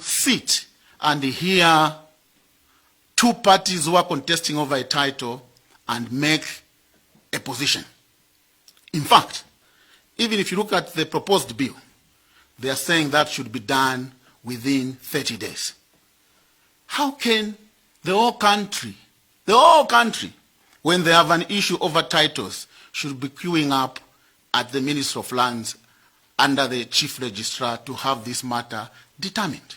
sit and hear two parties who are contesting over a title and make a position. In fact, even if you look at the proposed bill, they are saying that should be done within 30 days. How can the whole country, when they have an issue over titles, should be queuing up at the Ministry of Lands under the Chief Registrar to have this matter determined?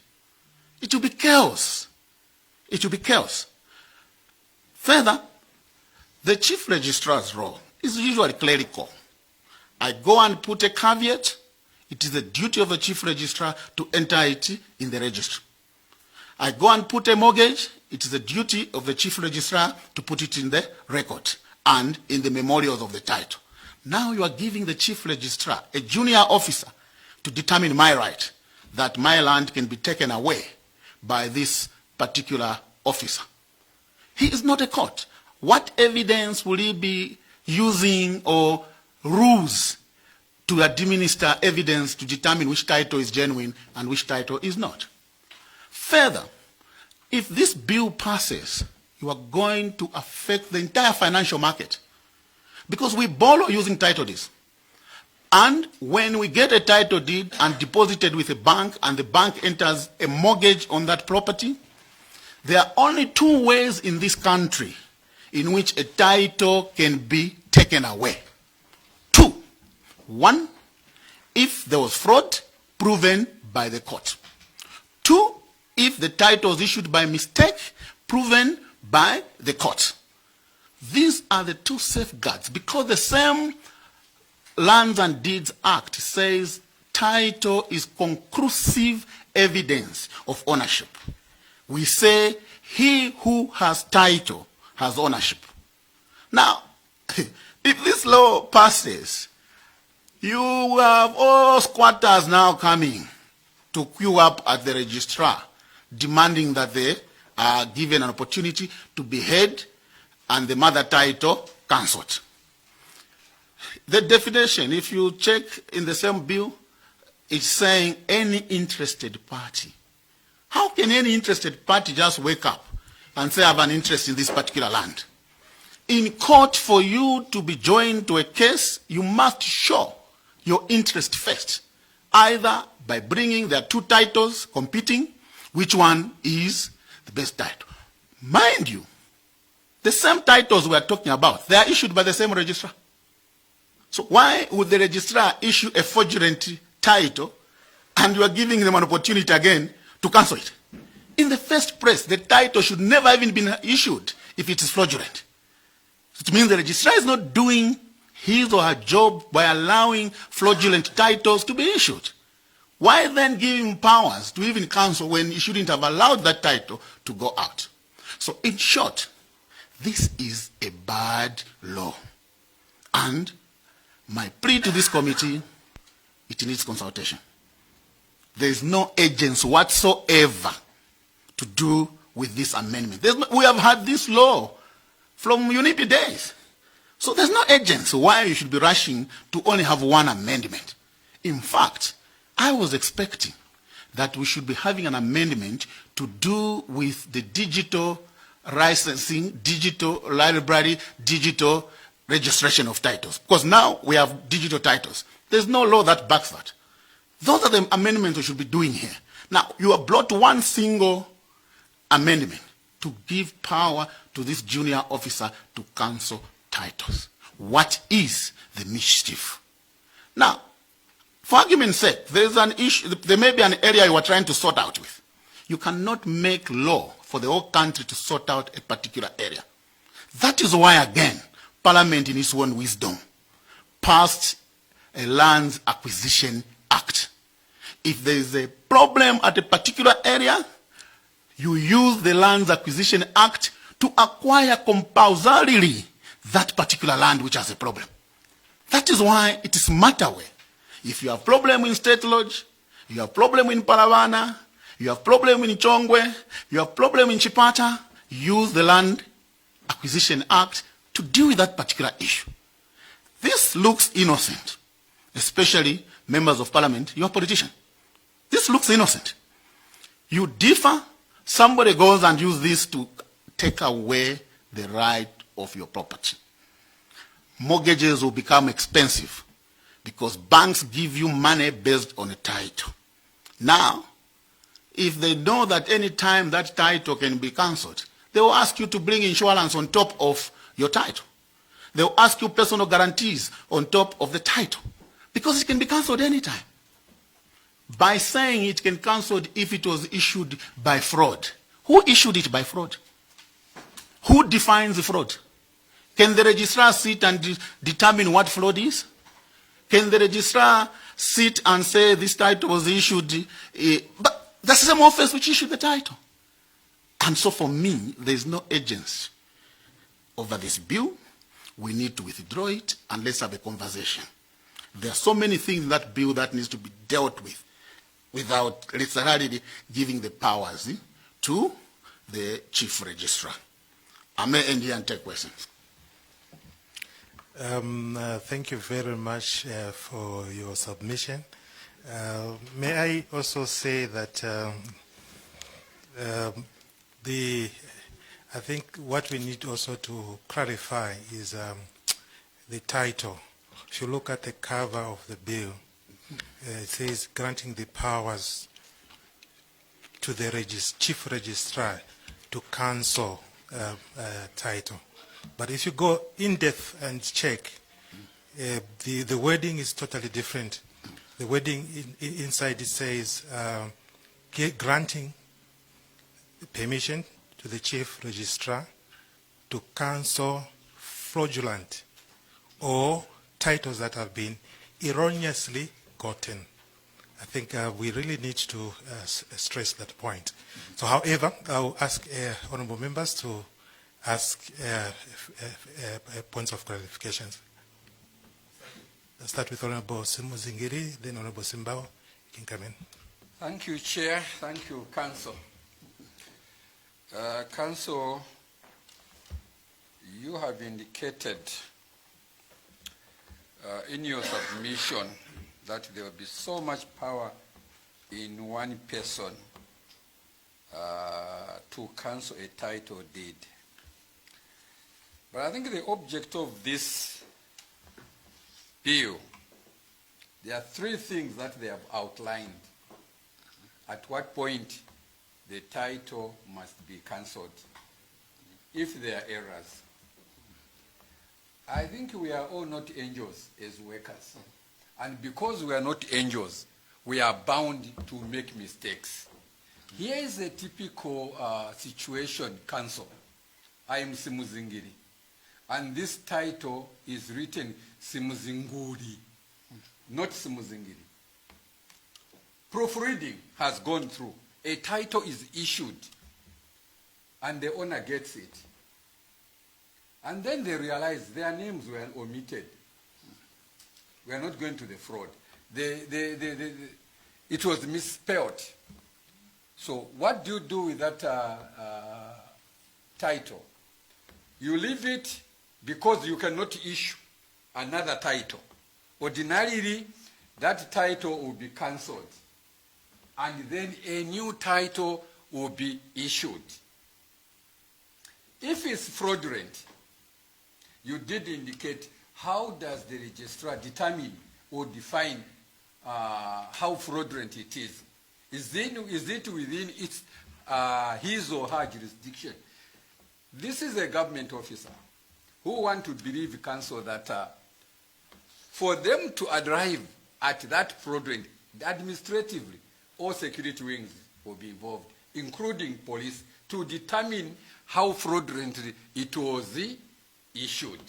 It will be chaos. It will be chaos. Further, the Chief Registrar's role is usually clerical. I go and put a caveat. It is the duty of the Chief Registrar to enter it in the registry. I go and put a mortgage. It is the duty of the Chief Registrar to put it in the record and in the memorials of the title. Now you are giving the Chief Registrar, a junior officer, to determine my right that my land can be taken away by this particular officer. He is not a court. What evidence will he be using or rules to administer evidence to determine which title is genuine and which title is not? Further, if this bill passes, you are going to affect the entire financial market, because we borrow using title deeds. And when we get a title deed and deposited with a bank and the bank enters a mortgage on that property, there are only two ways in this country in which a title can be taken away. Two. One, if there was fraud proven by the court. Two, if the title was issued by mistake proven by the court. These are the two safeguards, because the same Lands and Deeds Act says title is conclusive evidence of ownership. We say he who has title has ownership. Now, if this law passes, you have all squatters now coming to queue up at the registrar, demanding that they are given an opportunity to be heard and the mother title cancelled. The definition, if you check in the same bill, it's saying any interested party. How can any interested party just wake up and say I have an interest in this particular land? In court, for you to be joined to a case, you must show your interest first, either by bringing their two titles competing, which one is the best title. Mind you, the same titles we are talking about, they are issued by the same registrar. So why would the registrar issue a fraudulent title and you are giving them an opportunity again to cancel it? In the first place, the title should never even be issued if it is fraudulent. It means the registrar is not doing his or her job by allowing fraudulent titles to be issued. Why then give him powers to even cancel when he shouldn't have allowed that title to go out? So in short, this is a bad law. And my plea to this committee, it needs consultation. There is no agency whatsoever to do with this amendment. We have had this law from UNIP days. So there's no agency why you should be rushing to only have one amendment. In fact, I was expecting that we should be having an amendment to do with the digital licensing, digital library, digital registration of titles. Because now we have digital titles. There's no law that backs that. Those are the amendments we should be doing here. Now, you have brought one single amendment to give power to this junior officer to cancel titles. What is the mischief? Now, for argument's sake, there is an issue, there may be an area you are trying to sort out with. You cannot make law for the whole country to sort out a particular area. That is why, again, Parliament in its own wisdom passed a Lands Acquisition Act. If there is a problem at a particular area, you use the Lands Acquisition Act to acquire compulsorily that particular land which has a problem. That is why it is matter way. If you have problem in State Lodge, you have problem in Paravana, you have problem in Chongwe, you have problem in Chipata, use the Land Acquisition Act to deal with that particular issue. This looks innocent, especially members of Parliament, you are politicians. This looks innocent. You differ, somebody goes and uses this to take away the right of your property. Mortgages will become expensive because banks give you money based on a title. Now, if they know that any time that title can be cancelled, they will ask you to bring insurance on top of your title. They will ask you personal guarantees on top of the title because it can be cancelled anytime. By saying it can be cancelled if it was issued by fraud. Who issued it by fraud? Who defines the fraud? Can the registrar sit and determine what fraud is? Can the registrar sit and say this title was issued, but that's the same office which issued the title. And so for me, there is no agency over this bill. We need to withdraw it and let's have a conversation. There are so many things in that bill that needs to be dealt with without necessarily giving the powers to the chief registrar. I may end here and take questions. Thank you very much for your submission. May I also say that I think what we need also to clarify is the title. If you look at the cover of the bill, it says granting the powers to the chief registrar to cancel title. But if you go in depth and check, the wording is totally different. The wording inside it says granting permission to the chief registrar to cancel fraudulent or titles that have been erroneously gotten. I think we really need to stress that point. So, however, I'll ask honourable members to ask points of clarifications. I'll start with Honourable Simuzingiri, then Honourable Simbao. You can come in. Thank you, Chair. Thank you, Council. Council, you have indicated in your submission that there will be so much power in one person to cancel a title deed. But I think the object of this bill, there are three things that they have outlined. At what point the title must be cancelled, if there are errors. I think we are all not angels as workers. And because we are not angels, we are bound to make mistakes. Here is a typical situation, Council. I am Simuzingiri. And this title is written Simuzinguri, not Simuzingiri. Proofreading has gone through. A title is issued, and the owner gets it. And then they realize their names were omitted. We are not going to the fraud. It was misspelled. So what do you do with that title? You leave it because you cannot issue another title. Ordinarily, that title will be cancelled, and then a new title will be issued. If it's fraudulent, you did indicate how does the registrar determine or define how fraudulent it is. Is it within its, his or her jurisdiction? This is a government officer who want to believe council that for them to arrive at that fraudulent, administratively, all security wings will be involved, including police, to determine how fraudulently it was issued.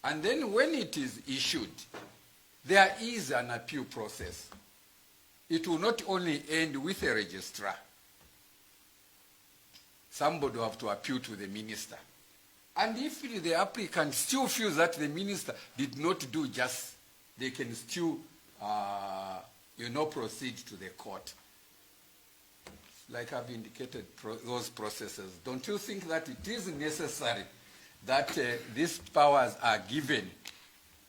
And then when it is issued, there is an appeal process. It will not only end with a registrar. Somebody will have to appeal to the minister. And if the applicant still feels that the minister did not do just, they can still proceed to the court. Like I've indicated, those processes. Don't you think that it is necessary that these powers are given,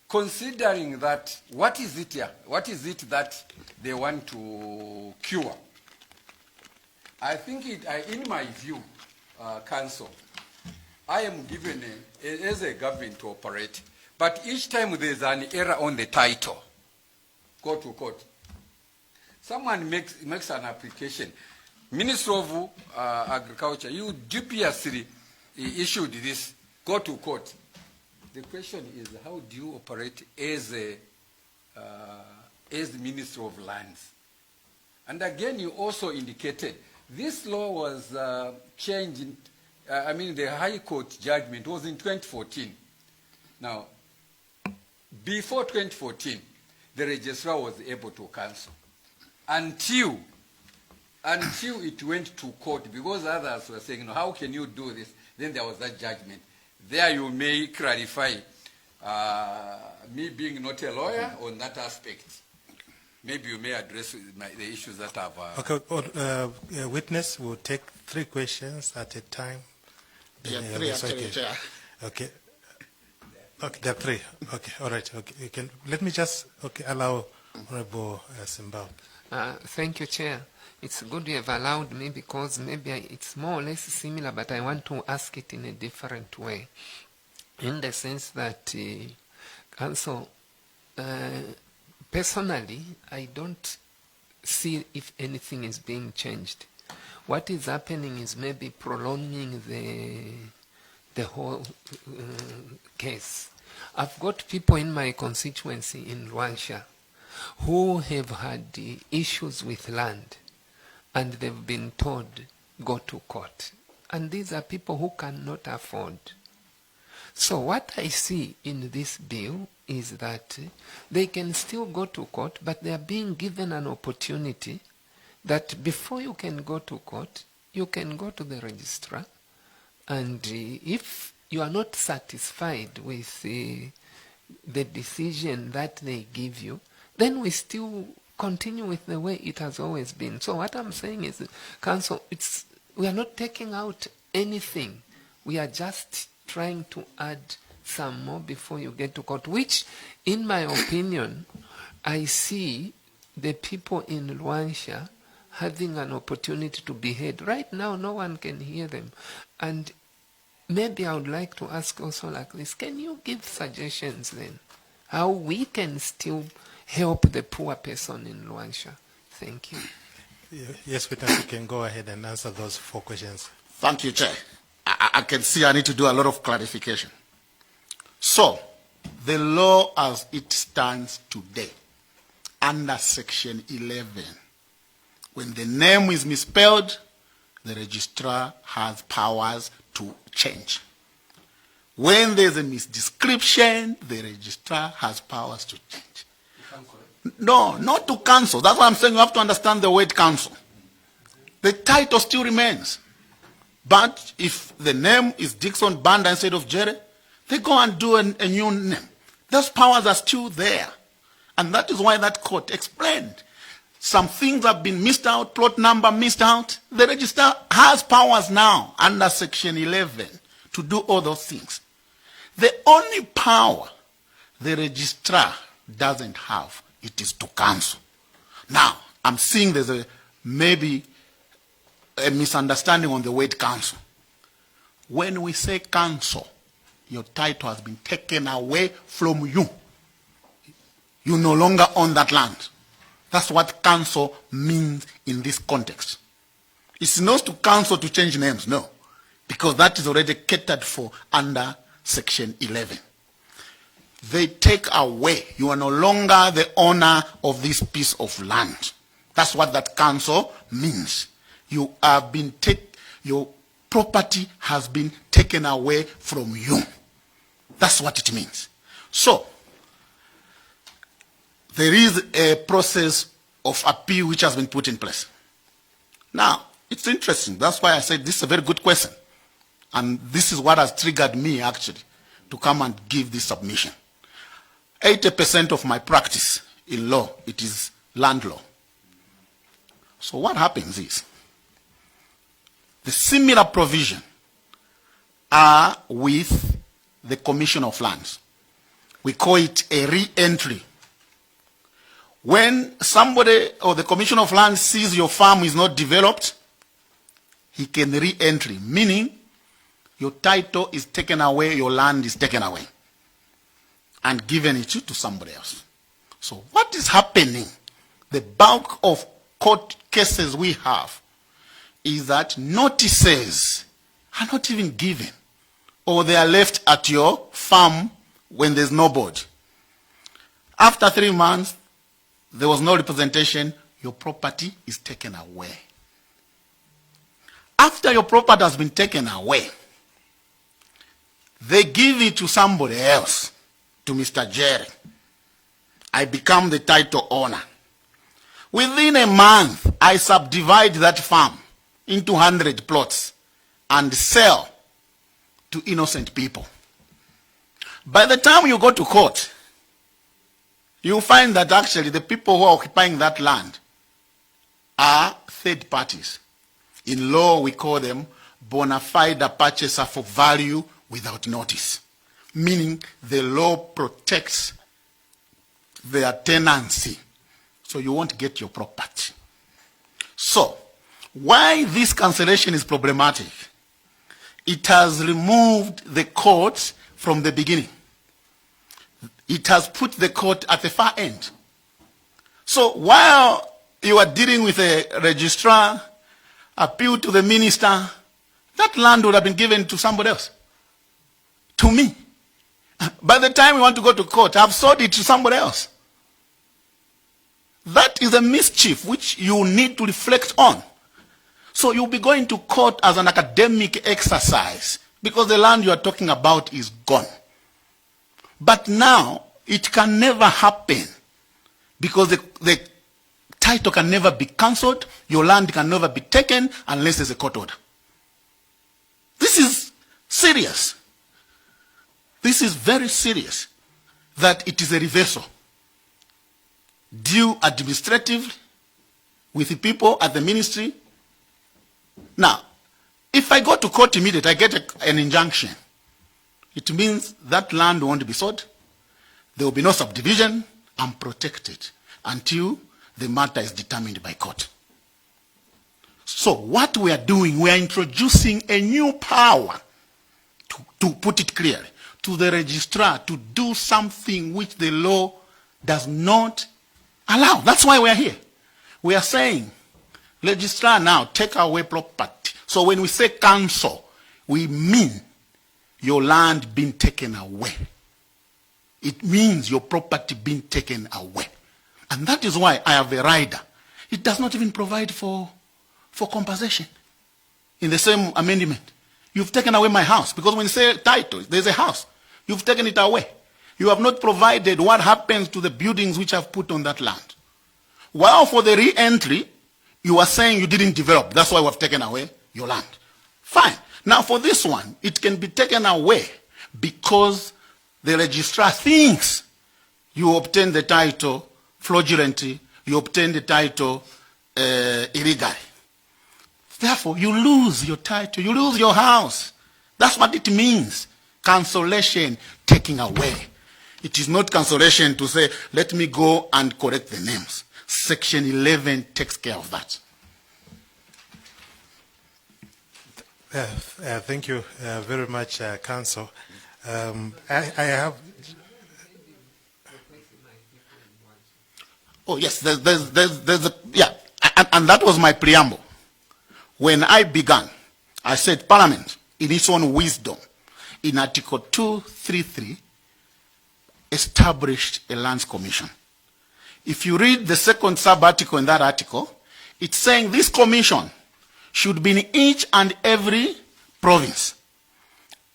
considering that what is it here? What is it that they want to cure? I think in my view, Council, I am given as a government to operate, but each time there's an error on the title, go to court. Someone makes an application. Minister of Agriculture, you dubiously issued this, go to court. The question is, how do you operate as the Minister of Lands? And again, you also indicated this law was changed, the High Court judgment was in 2014. Now, before 2014, the registrar was able to cancel until it went to court, because others were saying, how can you do this? Then there was that judgment. There you may clarify, me being not a lawyer on that aspect. Maybe you may address the issues that have... Okay, witness will take 3 questions at a time. Yeah, 3 actually, Chair. Okay. Okay, there are 3. Okay, all right. Okay, you can, let me just allow Honorable Simbao. Thank you, Chair. It's good you have allowed me, because maybe it's more or less similar, but I want to ask it in a different way. In the sense that, Council, personally, I don't see if anything is being changed. What is happening is maybe prolonging the whole case. I've got people in my constituency in Luansha who have had issues with land, and they've been told, go to court. And these are people who cannot afford. So what I see in this bill is that they can still go to court, but they are being given an opportunity that before you can go to court, you can go to the registrar, and if you are not satisfied with the decision that they give you, then we still continue with the way it has always been. So what I'm saying is, Council, we are not taking out anything. We are just trying to add some more before you get to court, which, in my opinion, I see the people in Luansha having an opportunity to be heard. Right now, no one can hear them. And maybe I would like to ask also like this, can you give suggestions then, how we can still help the poor person in Luansha? Thank you. Yes, witness, you can go ahead and answer those 4 questions. Thank you, Chair. I can see I need to do a lot of clarification. So, the law as it stands today, under Section 11, when the name is misspelled, the registrar has powers to change. When there's a misdescription, the registrar has powers to change. No, not to cancel. That's why I'm saying you have to understand the word cancel. The title still remains. But if the name is Dickson Banda instead of Jere, they go and do a new name. Those powers are still there. And that is why that court explained. Some things have been missed out, plot number missed out. The registrar has powers now under Section 11 to do all those things. The only power the registrar doesn't have, it is to cancel. Now, I'm seeing there's maybe a misunderstanding on the word cancel. When we say cancel, your title has been taken away from you. You no longer own that land. That's what cancel means in this context. It's not to cancel to change names, no. Because that is already catered for under Section 11. They take away. You are no longer the owner of this piece of land. That's what that cancel means. You have been your property has been taken away from you. That's what it means. So, there is a process of appeal which has been put in place. Now, it's interesting. That's why I said this is a very good question. And this is what has triggered me, actually, to come and give this submission. 80% of my practice in law, it is land law. So what happens is, the similar provision are with the Commission of Lands. We call it a re-entry. When somebody or the Commission of Lands sees your farm is not developed, he can re-entry, meaning your title is taken away, your land is taken away, and given it to somebody else. So what is happening, the bulk of court cases we have, is that notices are not even given, or they are left at your farm when there's nobody. After 3 months, there was no representation, your property is taken away. After your property has been taken away, they give it to somebody else, to Mr. Jere. I become the title owner. Within a month, I subdivide that farm into 100 plots and sell to innocent people. By the time you go to court, you find that actually the people who are occupying that land are third parties. In law, we call them bona fide purchaser for value without notice, meaning the law protects their tenancy, so you won't get your property. So, why this cancellation is problematic? It has removed the court from the beginning. It has put the court at the far end. So while you are dealing with a registrar, appeal to the minister, that land would have been given to somebody else. To me. By the time we want to go to court, I've sold it to somebody else. That is a mischief which you need to reflect on. So you'll be going to court as an academic exercise because the land you are talking about is gone. But now, it can never happen because the title can never be cancelled, your land can never be taken unless there's a court order. This is serious. This is very serious that it is a reversal. Due administratively with the people at the ministry. Now, if I go to court immediately, I get an injunction. It means that land won't be sold. There will be no subdivision. I'm protected until the matter is determined by court. So what we are doing, we are introducing a new power, to put it clearly, to the registrar to do something which the law does not allow. That's why we are here. We are saying, registrar now, take away property. So when we say cancel, we mean your land being taken away. It means your property being taken away. And that is why I have a rider. It does not even provide for compensation. In the same amendment, you've taken away my house. Because when you say title, there's a house. You've taken it away. You have not provided what happens to the buildings which I've put on that land. While for the re-entry, you are saying you didn't develop. That's why we have taken away your land. Fine. Now for this one, it can be taken away because the registrar thinks you obtained the title fraudulently, you obtained the title illegally. Therefore, you lose your title, you lose your house. That's what it means. Cancellation, taking away. It is not cancellation to say, let me go and correct the names. Section 11 takes care of that. Thank you very much, Counsel. I have... Oh, yes, there's a, yeah, and that was my preamble. When I began, I said Parliament, in its own wisdom, in Article 233, established a Lands Commission. If you read the second sub-article in that article, it's saying this commission should be in each and every province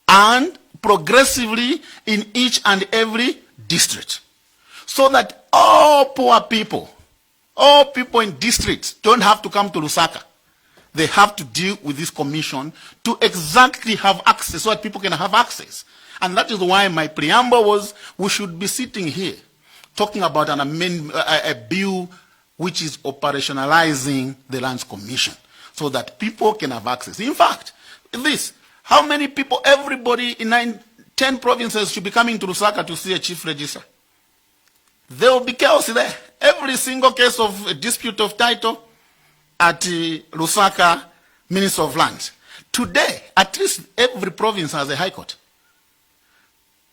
and progressively in each and every district, so that all poor people, all people in districts don't have to come to Lusaka. They have to deal with this commission to exactly have access, so that people can have access. And that is why my preamble was, we should be sitting here talking about an amendment, a bill which is operationalizing the Lands Commission, so that people can have access. In fact, this, how many people, everybody in 10 provinces should be coming to Lusaka to see a chief registrar? There will be chaos there. Every single case of a dispute of title at Lusaka Minister of Lands. Today, at least every province has a high court.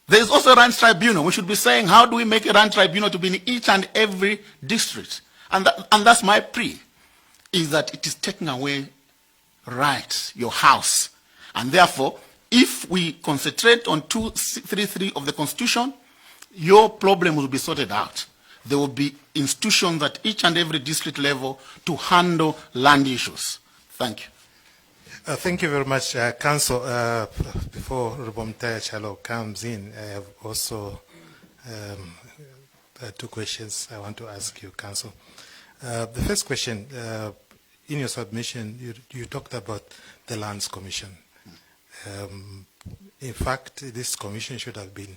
There is also a land tribunal. We should be saying, how do we make a land tribunal to be in each and every district? And that's my plea, is that it is taking away rights, your house. And therefore, if we concentrate on 233 of the Constitution, your problem will be sorted out. There will be institutions at each and every district level to handle land issues. Thank you. Thank you very much, Council. Before Rubomtaya Chalo comes in, I have also two questions I want to ask you, Council. The first question, in your submission, you talked about the Lands Commission. In fact, this commission should have been,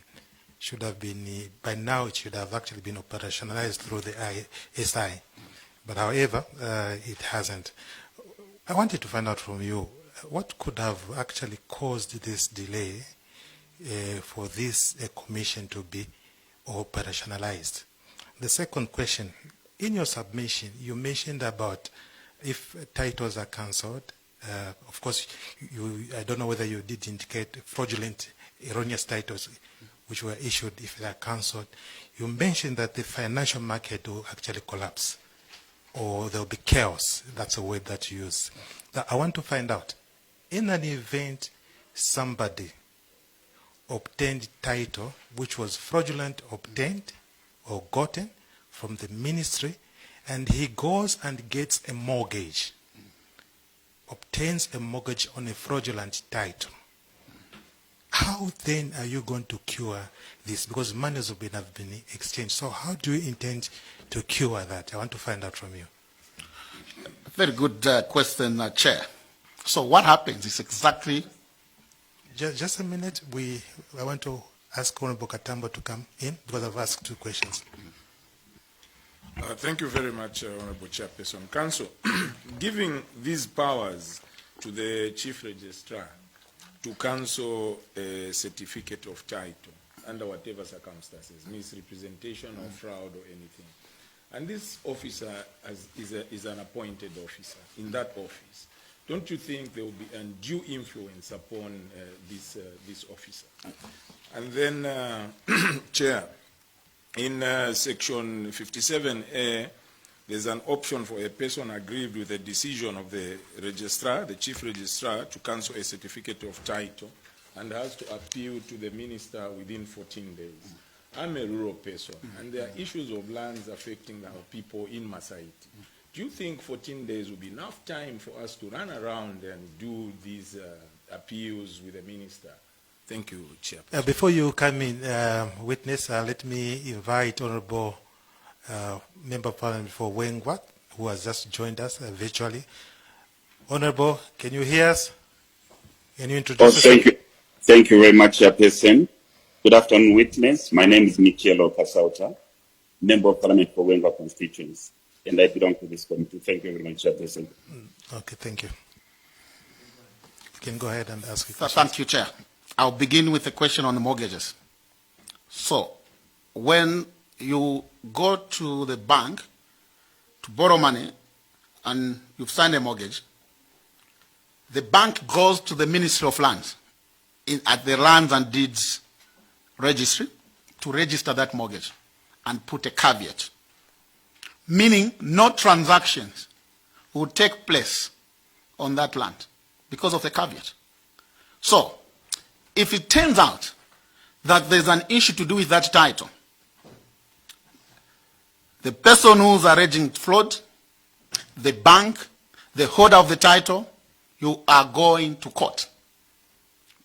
by now it should have actually been operationalized through the ISI. But however, it hasn't. I wanted to find out from you, what could have actually caused this delay for this commission to be operationalized? The second question, in your submission, you mentioned about if titles are cancelled. Of course, I don't know whether you did indicate fraudulent, erroneous titles which were issued if they are cancelled. You mentioned that the financial market will actually collapse, or there will be chaos. That's a word that you use. Now, I want to find out, in an event somebody obtained title which was fraudulent, obtained or gotten from the ministry, and he goes and gets a mortgage, obtains a mortgage on a fraudulent title, how then are you going to cure this? Because monies have been exchanged. So how do you intend to cure that? I want to find out from you. Very good question, Chair. So what happens is exactly... Just a minute. I want to ask Honorable Katambo to come in because I've asked two questions. Thank you very much, Honorable Chairperson. Council, giving these powers to the Chief Registrar to cancel a certificate of title under whatever circumstances, misrepresentation or fraud or anything. And this officer is an appointed officer in that office. Don't you think there will be undue influence upon this officer? And then, Chair, in section 57A, there's an option for a person aggrieved with a decision of the registrar, the chief registrar, to cancel a certificate of title and has to appeal to the minister within 14 days. I'm a rural person, and there are issues of lands affecting our people in Masaiti. Do you think 14 days will be enough time for us to run around and do these appeals with the minister? Thank you, Chair. Before you come in, witness, let me invite Honorable Member of Parliament for Wengwa, who has just joined us virtually. Honorable, can you hear us? Can you introduce us? Thank you. Thank you very much, Chairperson. Good afternoon, witness. My name is Michelo Kasauta, Member of Parliament for Wengwa constituency, and I belong to this committee. Thank you very much, Chairperson. Okay, thank you. You can go ahead and ask your question. Thank you, Chair. I'll begin with a question on the mortgages. So, when you go to the bank to borrow money and you've signed a mortgage, the bank goes to the Ministry of Lands at the Lands and Deeds Registry to register that mortgage and put a caveat, meaning no transactions will take place on that land because of the caveat. So, if it turns out that there's an issue to do with that title, the person who's alleging fraud, the bank, the holder of the title, you are going to court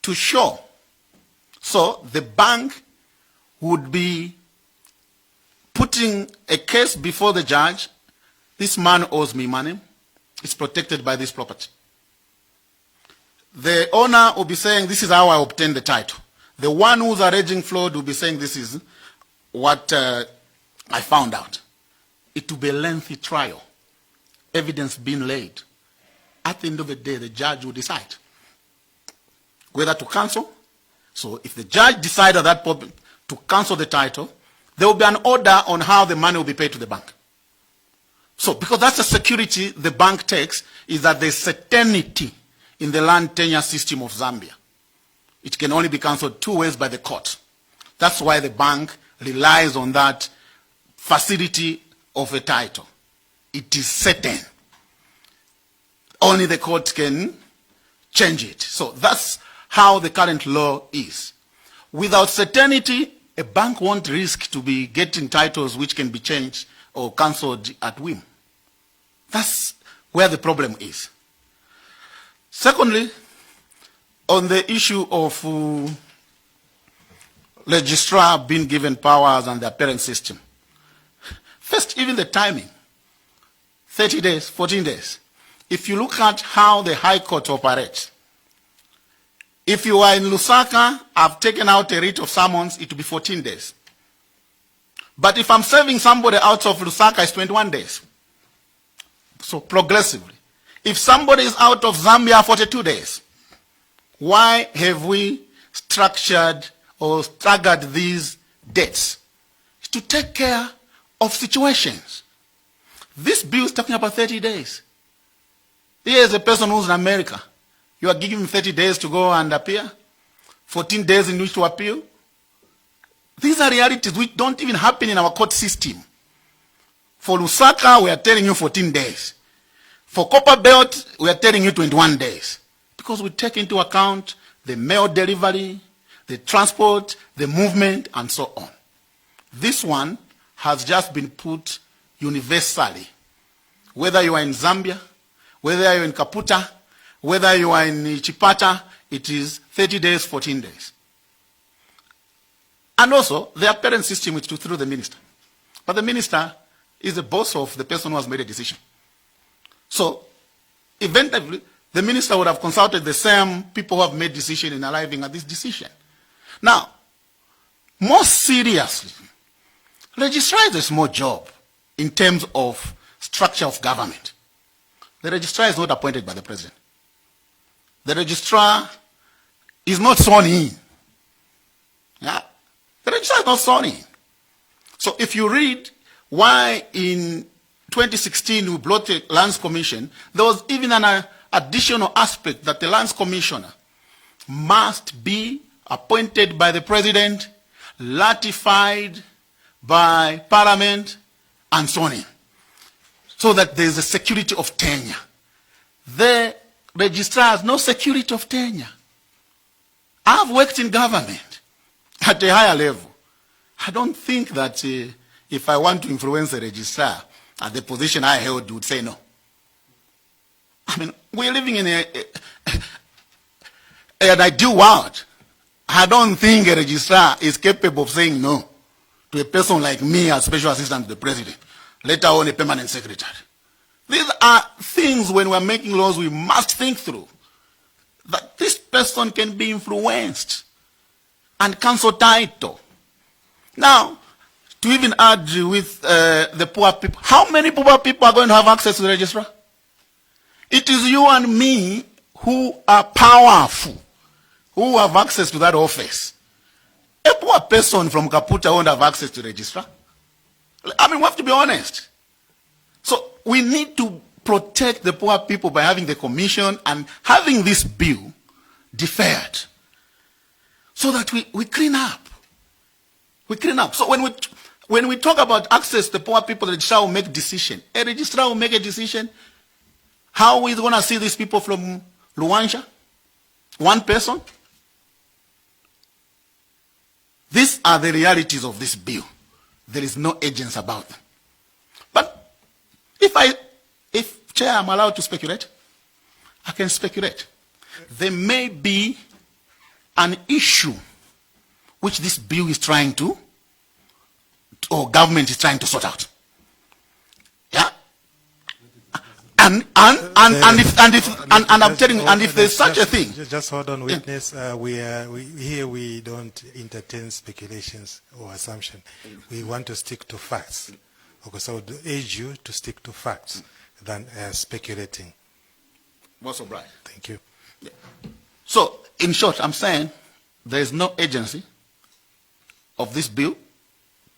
to show. So the bank would be putting a case before the judge. This man owes me money. It's protected by this property. The owner will be saying, this is how I obtained the title. The one who's alleging fraud will be saying, this is what I found out. It will be a lengthy trial, evidence being laid. At the end of the day, the judge will decide whether to cancel. So if the judge decides at that point to cancel the title, there will be an order on how the money will be paid to the bank. So because that's a security the bank takes is that there's certainty in the land tenure system of Zambia. It can only be cancelled 2 ways by the court. That's why the bank relies on that facility of a title. It is certain. Only the court can change it. So that's how the current law is. Without certainty, a bank won't risk to be getting titles which can be changed or cancelled at whim. That's where the problem is. Secondly, on the issue of registrar being given powers and their parent system. First, even the timing, 30 days, 14 days. If you look at how the High Court operates, if you are in Lusaka, I've taken out a writ of summons, it will be 14 days. But if I'm serving somebody out of Lusaka, it's 21 days. So progressively. If somebody is out of Zambia, 42 days. Why have we structured or staggered these dates? It's to take care of situations. This bill is talking about 30 days. Here is a person who's in America. You are giving him 30 days to go and appear, 14 days in which to appeal. These are realities which don't even happen in our court system. For Lusaka, we are telling you 14 days. For Copper Belt, we are telling you 21 days. Because we take into account the mail delivery, the transport, the movement, and so on. This one has just been put universally. Whether you are in Zambia, whether you are in Kaputa, whether you are in Chipata, it is 30 days, 14 days. And also, their parent system is through the minister. But the minister is the boss of the person who has made a decision. So, eventually, the minister would have consulted the same people who have made decision in arriving at this decision. Now, more seriously, registrar is a small job in terms of structure of government. The registrar is not appointed by the president. The registrar is not sworn in. Yeah? The registrar is not sworn in. So if you read why in 2016 we brought a lands commission, there was even an additional aspect that the lands commissioner must be appointed by the president, ratified by parliament, and so on. So that there is a security of tenure. The registrar has no security of tenure. I've worked in government at a higher level. I don't think that if I want to influence a registrar at the position I held, would say no. I mean, we're living in an ideal world. I don't think a registrar is capable of saying no to a person like me as special assistant to the president, let alone a permanent secretary. These are things when we're making laws we must think through. That this person can be influenced and cancel title. Now, to even add with the poor people, how many poor people are going to have access to the registrar? It is you and me who are powerful, who have access to that office. A poor person from Kaputa won't have access to the registrar. I mean, we have to be honest. So we need to protect the poor people by having the commission and having this bill deferred so that we clean up. We clean up. So when we talk about access to poor people, the registrar will make a decision. A registrar will make a decision. How are we going to see these people from Luanja? One person? These are the realities of this bill. There is no agency about them. But if Chair, I'm allowed to speculate, I can speculate. There may be an issue which this bill is trying to, or government is trying to sort out. Yeah? And I'm telling you, and if there's such a thing. Just hold on, witness. We don't entertain speculations or assumption. We want to stick to facts. Okay, so I would urge you to stick to facts than speculating. Most right. Thank you. Yeah. So, in short, I'm saying there is no agency of this bill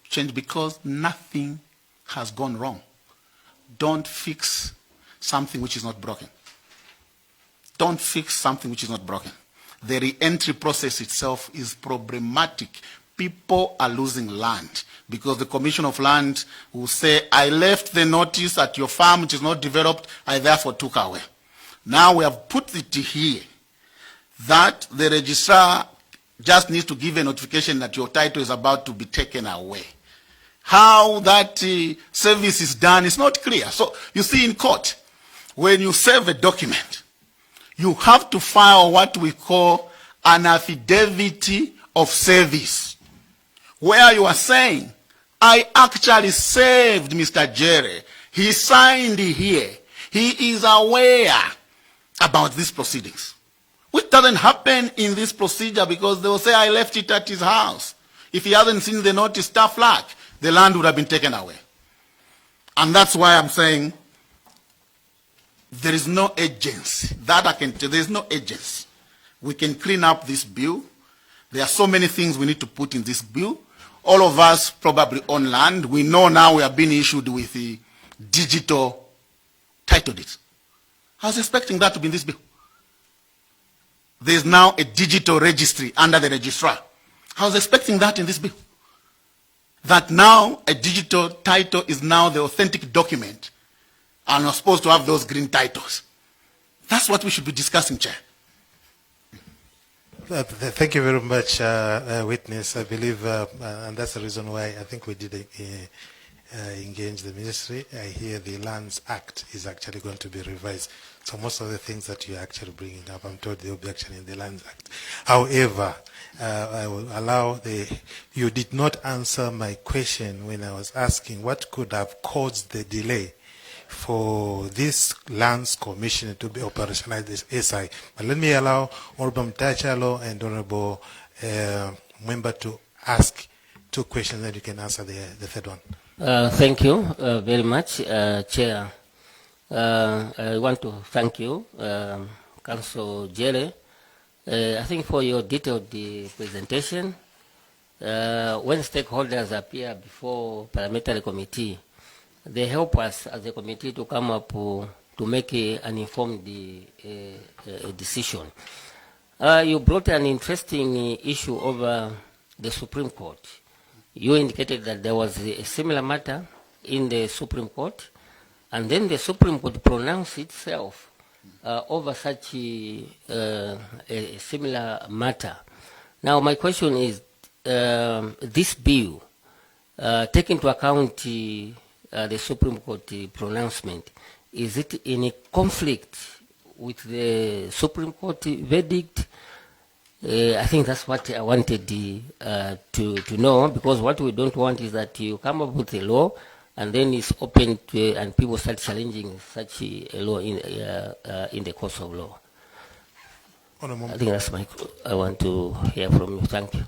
change because nothing has gone wrong. Don't fix something which is not broken. don't fix something which is not broken. The re-entry process itself is problematic. People are losing land because the Commission of Land will say, I left the notice at your farm which is not developed, I therefore took away. Now we have put it here that the registrar just needs to give a notification that your title is about to be taken away. How that service is done is not clear. So you see in court, when you serve a document, you have to file what we call an affidavit of service, where you are saying, I actually served Mr. Jere. He signed here. He is aware about these proceedings, which doesn't happen in this procedure because they will say, I left it at his house. If he hasn't seen the notice, tough luck, the land would have been taken away. And that's why I'm saying there is no agency. That I can tell, there is no agency. We can clean up this bill. There are so many things we need to put in this bill. All of us probably own land. We know now we are being issued with the digital title deeds. I was expecting that to be in this bill. There is now a digital registry under the registrar. I was expecting that in this bill. That now a digital title is now the authentic document and we're supposed to have those green titles. That's what we should be discussing, Chair. Thank you very much, Witness. I believe, and that's the reason why I think we did engage the ministry. I hear the Lands Act is actually going to be revised. So most of the things that you're actually bringing up, I'm told they'll be actually in the Lands Act. However, I will allow you did not answer my question when I was asking what could have caused the delay for this Lands Commission to be operationalized as SI. But let me allow Honorable Mtachalo and Honorable Member to ask two questions, and you can answer the third one. Thank you very much, Chair. I want to thank you, Council Jere, I think for your detailed presentation. When stakeholders appear before parliamentary committee, they help us as a committee to come up to make an informed decision. You brought an interesting issue over the Supreme Court. You indicated that there was a similar matter in the Supreme Court, and then the Supreme Court pronounced itself over such a similar matter. Now, my question is, this bill, take into account the Supreme Court pronouncement, is it in a conflict with the Supreme Court verdict? I think that's what I wanted to know, because what we don't want is that you come up with a law and then it's open to, and people start challenging such a law in the course of law. I think that's I want to hear from you. Thank you.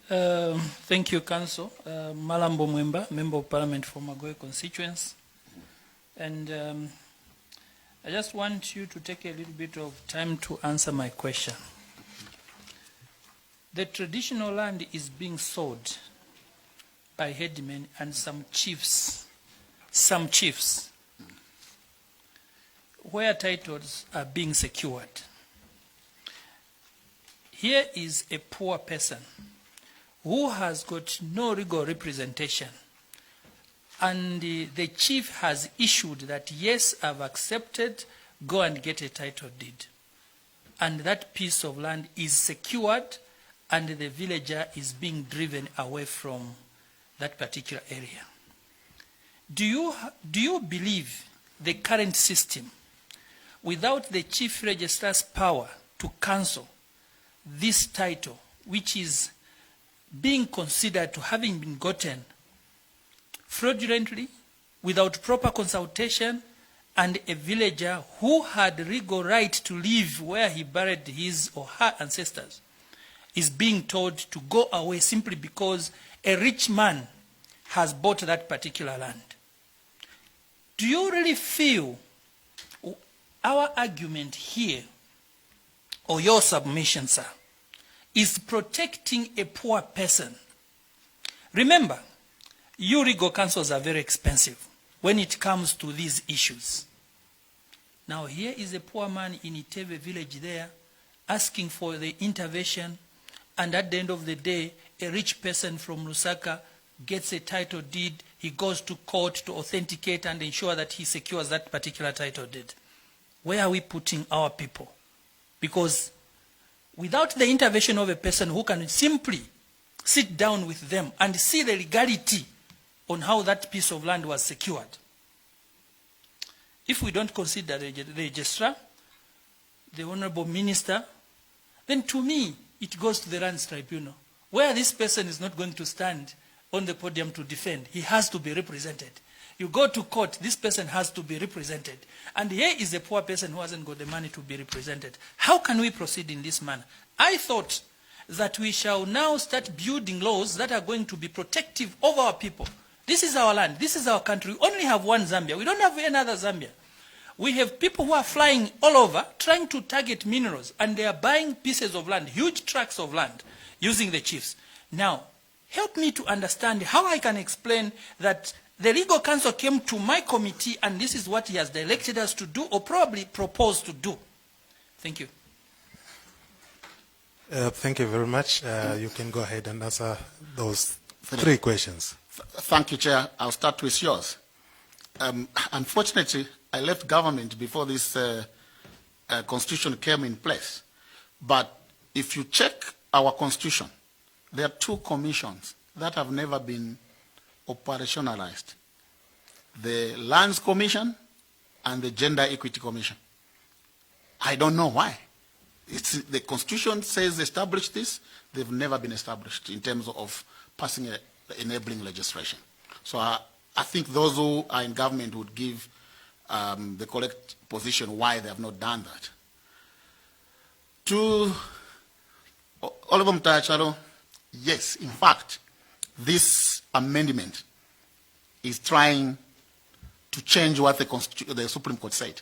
Thank you, Council. Malambo Mwemba, Member of Parliament for Magoe constituency. And I just want you to take a little bit of time to answer my question. The traditional land is being sold by headmen and some chiefs, where titles are being secured. Here is a poor person who has got no legal representation, and the chief has issued that, yes, I've accepted, go and get a title deed. And that piece of land is secured, and the villager is being driven away from that particular area. Do you believe the current system, without the chief registrar's power to cancel this title, which is being considered to having been gotten fraudulently, without proper consultation, and a villager who had legal right to live where he buried his or her ancestors, is being told to go away simply because a rich man has bought that particular land? Do you really feel our argument here, or your submission, sir, is protecting a poor person? Remember, you legal counsels are very expensive when it comes to these issues. Now here is a poor man in Iteve village there asking for the intervention, and at the end of the day, a rich person from Lusaka gets a title deed, he goes to court to authenticate and ensure that he secures that particular title deed. Where are we putting our people? Because without the intervention of a person who can simply sit down with them and see the legality on how that piece of land was secured, if we don't consider the registrar, the honorable minister, then to me, it goes to the lands tribunal, where this person is not going to stand on the podium to defend. He has to be represented. You go to court, this person has to be represented. And here is a poor person who hasn't got the money to be represented. How can we proceed in this manner? I thought that we shall now start building laws that are going to be protective of our people. This is our land. This is our country. We only have one Zambia. We don't have any other Zambia. We have people who are flying all over trying to target minerals, and they are buying pieces of land, huge tracts of land, using the chiefs. Now, help me to understand how I can explain that the legal counsel came to my committee and this is what he has directed us to do, or probably proposed to do. Thank you. Thank you very much. You can go ahead and answer those three questions. Thank you, Chair. I'll start with yours. Unfortunately, I left government before this constitution came in place. But if you check our constitution, there are two commissions that have never been operationalized: the Lands Commission and the Gender Equity Commission. I don't know why. The Constitution says establish this. They've never been established in terms of passing enabling legislation. So I think those who are in government would give the correct position why they have not done that. To Honorable Mtayachalo, yes, in fact, this amendment is trying to change what the Supreme Court said.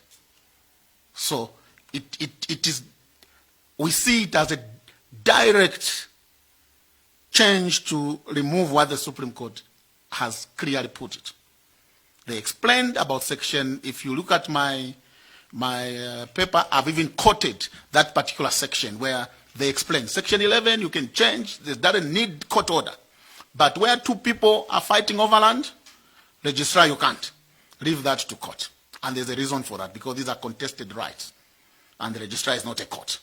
So it is, we see it as a direct change to remove what the Supreme Court has clearly put it. They explained about section, if you look at my paper, I've even quoted that particular section where they explain. Section 11, you can change, there doesn't need court order. But where two people are fighting over land, registrar, you can't. Leave that to court. And there's a reason for that, because these are contested rights. And the registrar is not a court.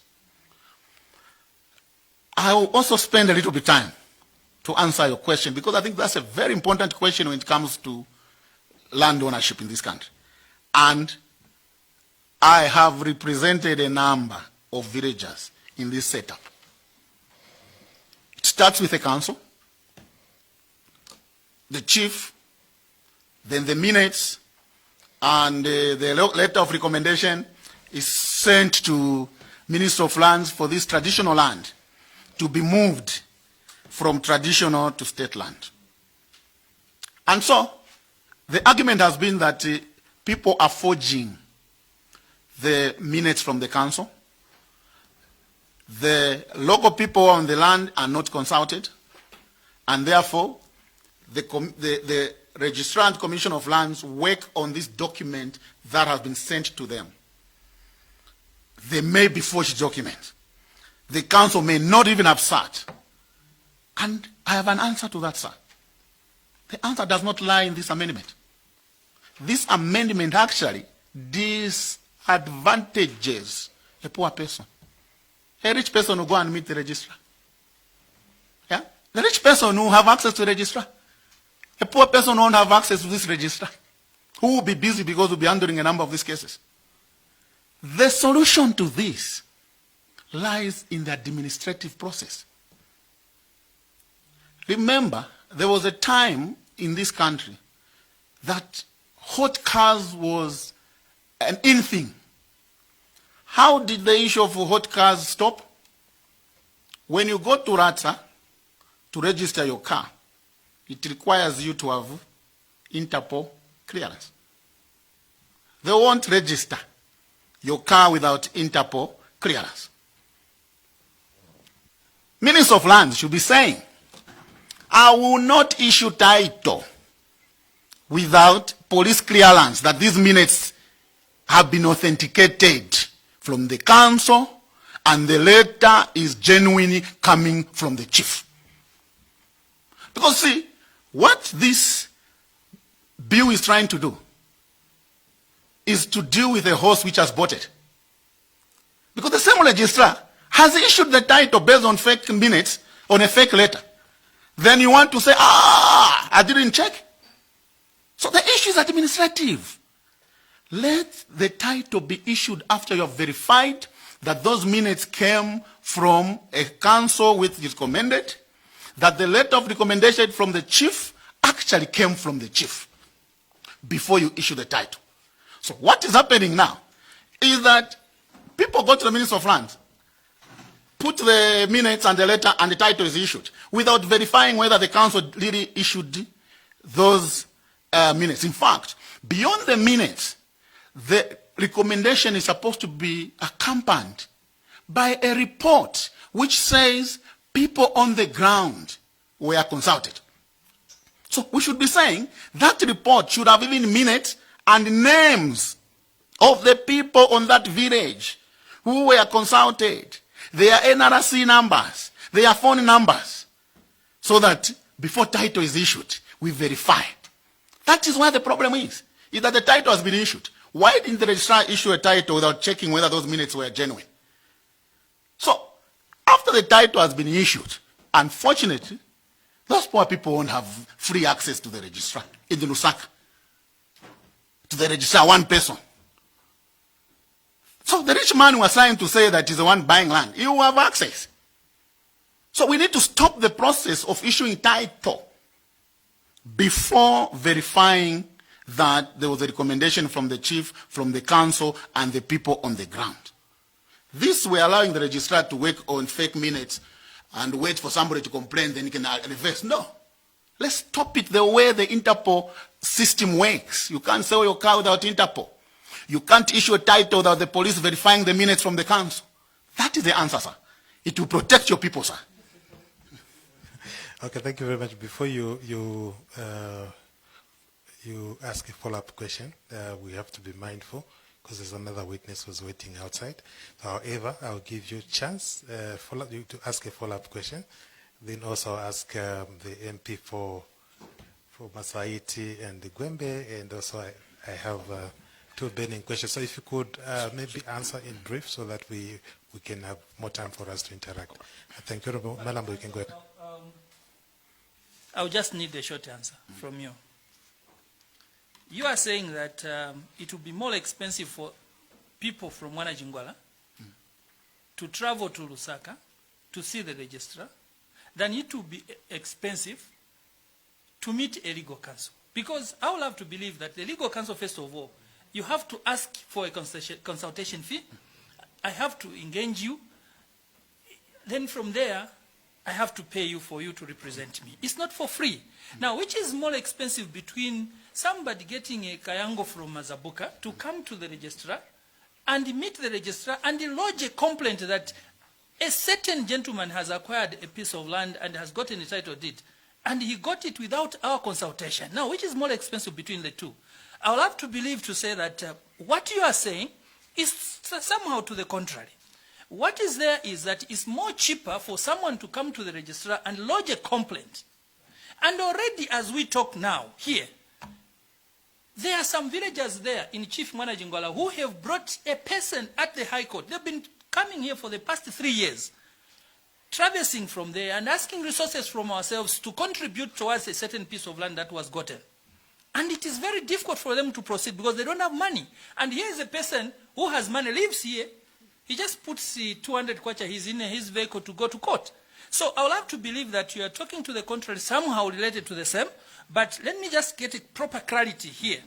I will also spend a little bit of time to answer your question, because I think that's a very important question when it comes to land ownership in this country. And I have represented a number of villagers in this setup. It starts with a council, the chief, then the minutes, and the letter of recommendation is sent to Minister of Lands for this traditional land to be moved from traditional to state land. And so, the argument has been that people are forging the minutes from the council. The local people on the land are not consulted, and therefore, the Registrar and Commission of Lands work on this document that has been sent to them. They may be forged documents. The council may not even have sat. And I have an answer to that, sir. The answer does not lie in this amendment. This amendment actually disadvantages a poor person. A rich person will go and meet the registrar. Yeah? The rich person will have access to the registrar. A poor person won't have access to this registrar, who will be busy because will be handling a number of these cases. The solution to this lies in the administrative process. Remember, there was a time in this country that hot cars was an in thing. How did the issue of hot cars stop? When you go to RATSA to register your car, it requires you to have Interpol clearance. They won't register your car without Interpol clearance. Minister of Lands should be saying, I will not issue title without police clearance that these minutes have been authenticated from the council and the letter is genuinely coming from the chief. Because see, what this bill is trying to do is to deal with a horse which has bolted. Because the same registrar has issued the title based on fake minutes, on a fake letter. Then you want to say, I didn't check. So the issue is administrative. Let the title be issued after you have verified that those minutes came from a council which is recommended, that the letter of recommendation from the chief actually came from the chief before you issue the title. So what is happening now is that people go to the Minister of Lands, put the minutes and the letter and the title is issued without verifying whether the council really issued those minutes. In fact, beyond the minutes, the recommendation is supposed to be accompanied by a report which says people on the ground were consulted. So we should be saying that report should have even minutes and names of the people on that village who were consulted, their NRC numbers, their phone numbers, so that before title is issued, we verify. That is where the problem is that the title has been issued. Why didn't the registrar issue a title without checking whether those minutes were genuine? So, after the title has been issued, unfortunately, those poor people won't have free access to the registrar in the Lusaka. To the registrar, one person. So the rich man was trying to say that he's the one buying land. He will have access. So we need to stop the process of issuing title before verifying that there was a recommendation from the chief, from the council, and the people on the ground. This we're allowing the registrar to work on fake minutes and wait for somebody to complain, then he can reverse. No. Let's stop it the way the Interpol system works. You can't sell your car without Interpol. You can't issue a title without the police verifying the minutes from the council. That is the answer, sir. It will protect your people, sir. Okay, thank you very much. Before you ask a follow-up question, we have to be mindful because there's another witness who's waiting outside. However, I'll give you a chance to ask a follow-up question. Then also ask the MP for Masaiti and the Gwembe, and also I have two burning questions. So if you could maybe answer in brief so that we can have more time for us to interact. Thank you, Malambo, you can go ahead. I'll just need a short answer from you. You are saying that it will be more expensive for people from Wanajingwala to travel to Lusaka to see the registrar than it will be expensive to meet a legal counsel. Because I would have to believe that the legal counsel, first of all, you have to ask for a consultation fee. I have to engage you. Then from there, I have to pay you for you to represent me. It's not for free. Now, which is more expensive between somebody getting a Kayango from Mazabuka to come to the registrar and meet the registrar and lodge a complaint that a certain gentleman has acquired a piece of land and has gotten a title deed, and he got it without our consultation. Now, which is more expensive between the two? I will have to believe to say that what you are saying is somehow to the contrary. What is there is that it's more cheaper for someone to come to the registrar and lodge a complaint. And already as we talk now here, there are some villagers there in Chief Mwanajingwala who have brought a person at the High Court. They've been coming here for the past 3 years, traversing from there and asking resources from ourselves to contribute towards a certain piece of land that was gotten. And it is very difficult for them to proceed because they don't have money. And here is a person who has money, lives here. He just puts 200 kwacha, he's in his vehicle to go to court. So I will have to believe that you are talking to the contrary, somehow related to the same. But let me just get a proper clarity here.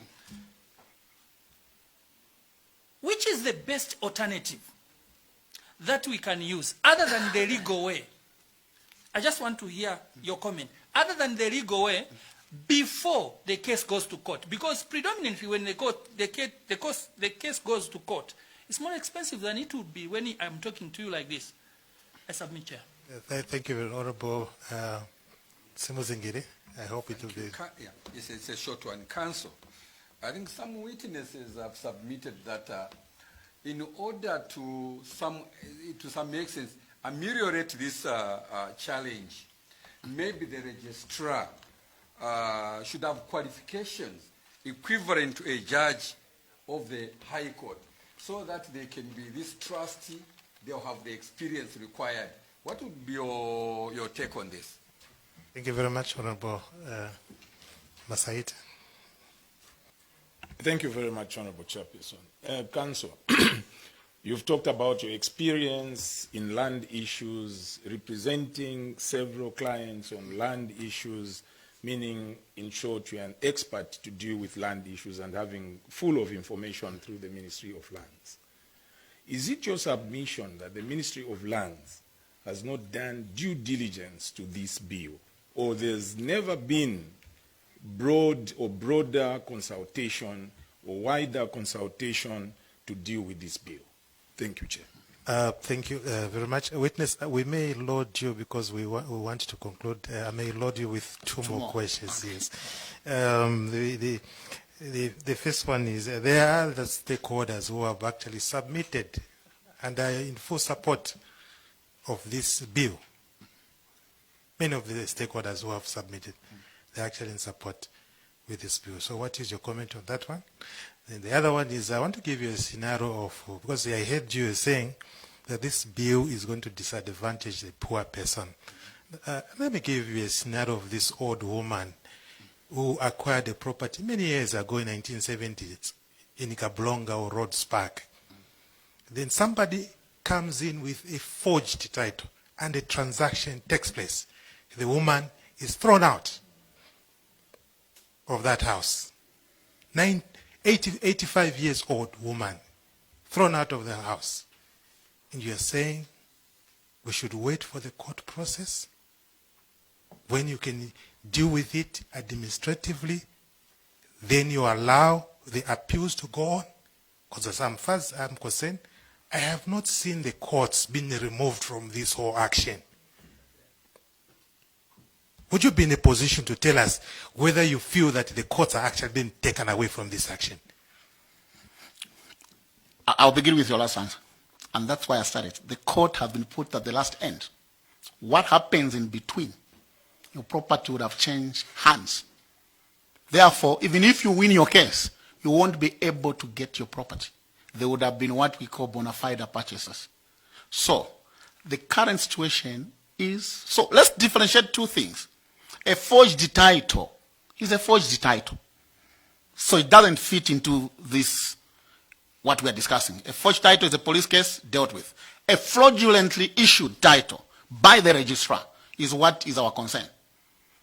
Which is the best alternative that we can use other than the legal way? I just want to hear your comment. Other than the legal way, before the case goes to court. Because predominantly when the case goes to court, it's more expensive than it would be when I'm talking to you like this. I submit, Chair. Thank you, Honorable Simuzingiri. I hope it will be... Yeah, it's a short one. Council, I think some witnesses have submitted that in order to some extent ameliorate this challenge, maybe the registrar should have qualifications equivalent to a judge of the High Court, so that they can be this trustee, they'll have the experience required. What would be your take on this? Thank you very much, Honorable Masaita. Thank you very much, Honorable Chairperson. Council, you've talked about your experience in land issues, representing several clients on land issues, meaning, in short, you are an expert to deal with land issues and having full of information through the Ministry of Lands. Is it your submission that the Ministry of Lands has not done due diligence to this bill, or there's never been broad or broader consultation or wider consultation to deal with this bill? Thank you, Chair. Thank you very much. Witness, we may load you because we want to conclude. I may load you with two more questions. Yes. The first one is there are the stakeholders who have actually submitted and are in full support of this bill. Many of the stakeholders who have submitted, they're actually in support with this bill. So what is your comment on that one? And the other one is I want to give you a scenario of, because I heard you saying that this bill is going to disadvantage the poor person. Let me give you a scenario of this old woman who acquired a property many years ago in 1970s in Kablonga or Rhodes Park. Then somebody comes in with a forged title and a transaction takes place. The woman is thrown out of that house. 85 years old woman thrown out of the house. And you're saying we should wait for the court process when you can deal with it administratively, then you allow the appeals to go on? Because as far as I'm concerned, I have not seen the courts being removed from this whole action. Would you be in a position to tell us whether you feel that the courts are actually being taken away from this action? I'll begin with your last answer. And that's why I started. The court has been put at the last end. What happens in between? Your property would have changed hands. Therefore, even if you win your case, you won't be able to get your property. There would have been what we call bona fide purchasers. So, the current situation is, so let's differentiate two things. A forged title is a forged title. So it doesn't fit into this, what we are discussing. A forged title is a police case dealt with. A fraudulently issued title by the registrar is what is our concern.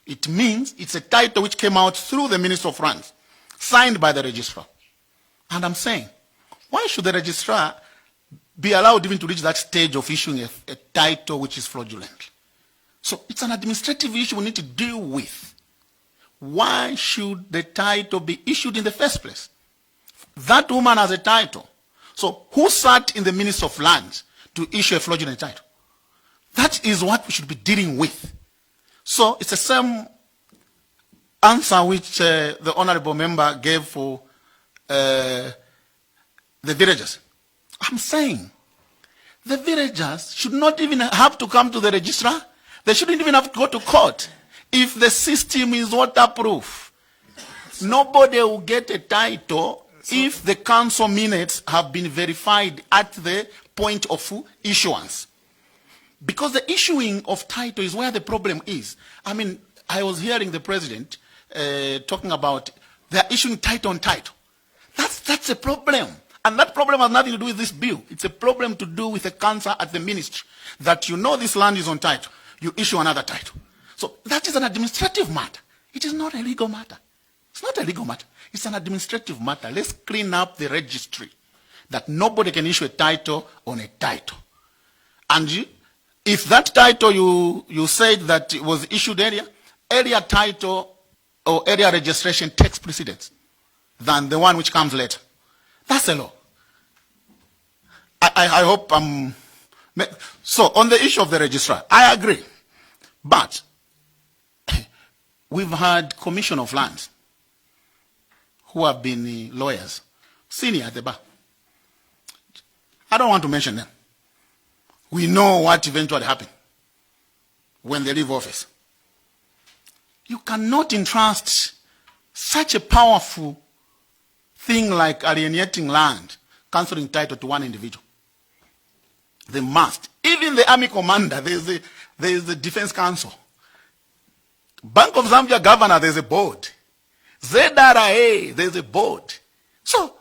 It means it's a title which came out through the Minister of Lands, signed by the registrar. And I'm saying, why should the registrar be allowed even to reach that stage of issuing a title which is fraudulent? So it's an administrative issue we need to deal with. Why should the title be issued in the first place? That woman has a title. So who sat in the Minister of Lands to issue a fraudulent title? That is what we should be dealing with. So it's the same answer which the honorable member gave for the villagers. I'm saying the villagers should not even have to come to the registrar. They shouldn't even have to go to court. If the system is waterproof, nobody will get a title if the council minutes have been verified at the point of issuance. Because the issuing of title is where the problem is. I mean, I was hearing the president talking about they're issuing title on title. That's a problem. And that problem has nothing to do with this bill. It's a problem to do with the cancer at the ministry. That you know this land is on title. You issue another title. So that is an administrative matter. It is not a legal matter. It's not a legal matter. It's an administrative matter. Let's clean up the registry. That nobody can issue a title on a title. And if that title you said that it was issued earlier title or earlier registration takes precedence than the one which comes later. That's a law. I hope I'm... So, on the issue of the registrar, I agree. But we've had Commission of Lands who have been lawyers, senior at the bar. I don't want to mention them. We know what eventually happened when they leave office. You cannot entrust such a powerful thing like alienating land, cancelling title to one individual. They must. Even the army commander, there is a defense council. Bank of Zambia governor, there's a board. ZRA, there's a board. So,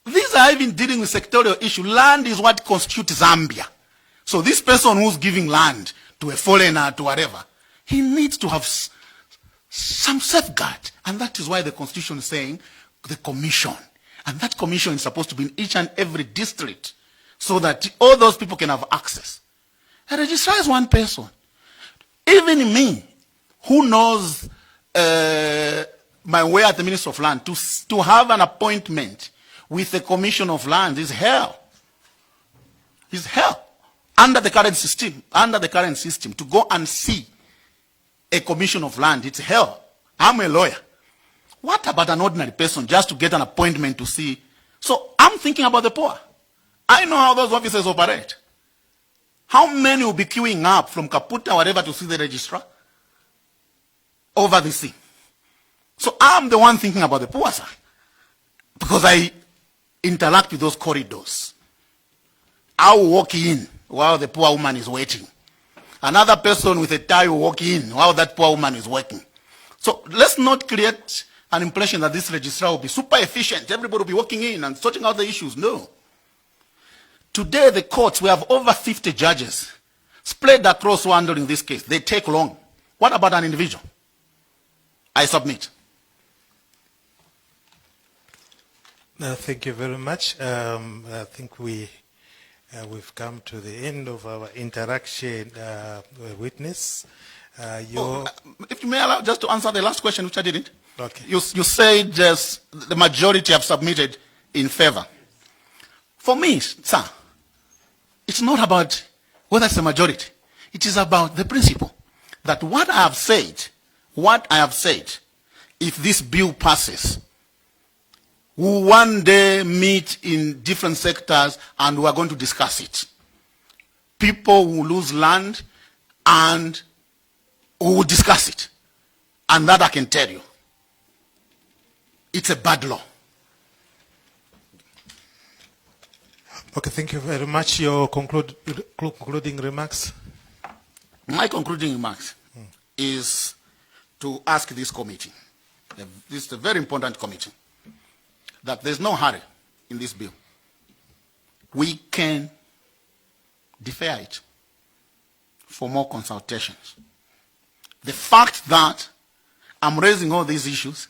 these are even dealing with sectorial issue. Land is what constitutes Zambia. So this person who's giving land to a foreigner, to whatever, he needs to have some safeguard. And that is why the Constitution is saying the commission. And that commission is supposed to be in each and every district so that all those people can have access. A registrar is one person. Even me, who knows my way at the Ministry of Land, to have an appointment with the Commission of Land is hell. It's hell. Under the current system, to go and see a Commission of Land, it's hell. I'm a lawyer. What about an ordinary person just to get an appointment to see? So I'm thinking about the poor. I know how those offices operate. How many will be queuing up from Kaputa, whatever, to see the registrar over the sea? So I'm the one thinking about the poor, sir, because I interact with those corridors. I will walk in while the poor woman is waiting. Another person with a tie will walk in while that poor woman is working. So let's not create an impression that this registrar will be super efficient. Everybody will be walking in and sorting out the issues. No. Today, the courts, we have over 50 judges spread across who are handling this case. They take long. What about an individual? I submit. Thank you very much. I think we've come to the end of our interaction witness. If you may allow just to answer the last question, which I didn't. Okay. You said the majority have submitted in favor. For me, sir, it's not about whether it's a majority. It is about the principle that what I have said, if this bill passes, we will one day meet in different sectors and we are going to discuss it. People will lose land and we will discuss it. And that I can tell you. It's a bad law. Okay, thank you very much. Your concluding remarks? My concluding remarks is to ask this committee, this is a very important committee, that there's no hurry in this bill. We can defer it for more consultations. The fact that I'm raising all these issues,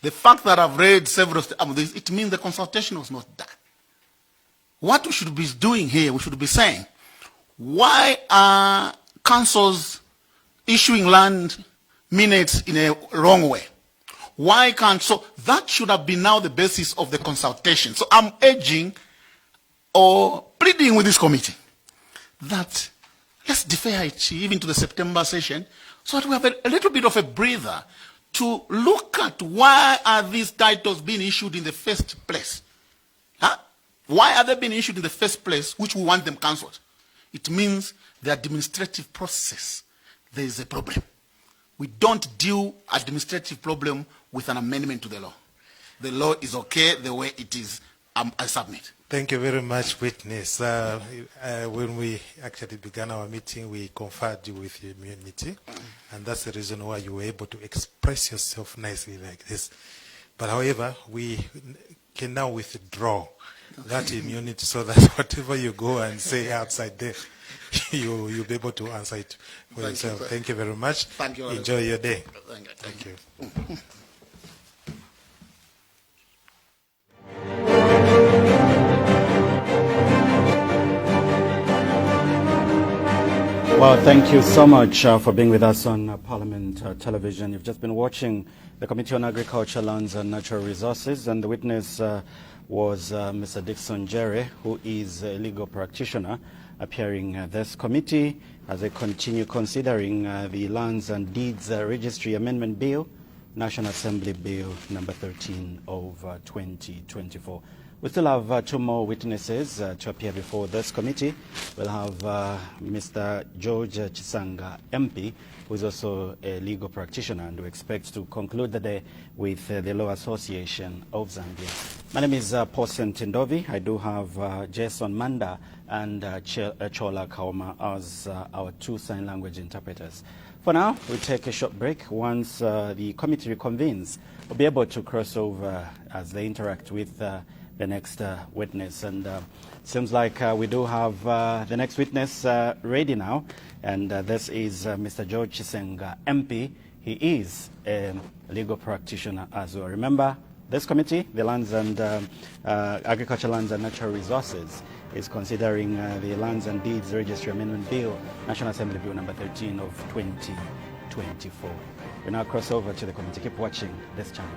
the fact that I've read several of these, it means the consultation was not done. What we should be doing here, we should be saying, why are councils issuing land minutes in a wrong way? Why can't, so that should have been now the basis of the consultation. So I'm urging or pleading with this committee that let's defer it even to the September session so that we have a little bit of a breather to look at why are these titles being issued in the first place. Huh? Why are they being issued in the first place, which we want them cancelled? It means the administrative process, there is a problem. We don't deal administrative problem with an amendment to the law. The law is okay the way it is. I submit. Thank you very much, witness. When we actually began our meeting, we conferred you with immunity, and that's the reason why you were able to express yourself nicely like this. But however, we can now withdraw that immunity so that whatever you go and say outside there, you'll be able to answer it for yourself. Thank you very much. Thank you. Enjoy your day. Thank you. Well, thank you so much for being with us on Parliament Television. You've just been watching the Committee on Agriculture, Lands and Natural Resources, and the witness was Mr. Dickson Jere, who is a legal practitioner appearing this committee as they continue considering the Lands and Deeds Registry Amendment Bill National Assembly Bill number 13 of 2024. We still have two more witnesses to appear before this committee. We'll have Mr. George Chisanga, MP, who is also a legal practitioner, and we expect to conclude the day with the Law Association of Zambia. My name is Paulson Tindovi. I do have Jason Manda and Chola Kaoma as our two sign language interpreters. For now, we'll take a short break. Once the committee reconvenes, we'll be able to cross over as they interact with the next witness. And seems like we do have the next witness ready now, and this is Mr. George Chisanga, MP. He is a legal practitioner as well. Remember, this committee, the Lands and Agriculture, Lands and Natural Resources, is considering the Lands and Deeds Registry Amendment Bill, National Assembly Bill number 13 of 2024. We now cross over to the committee. Keep watching this channel.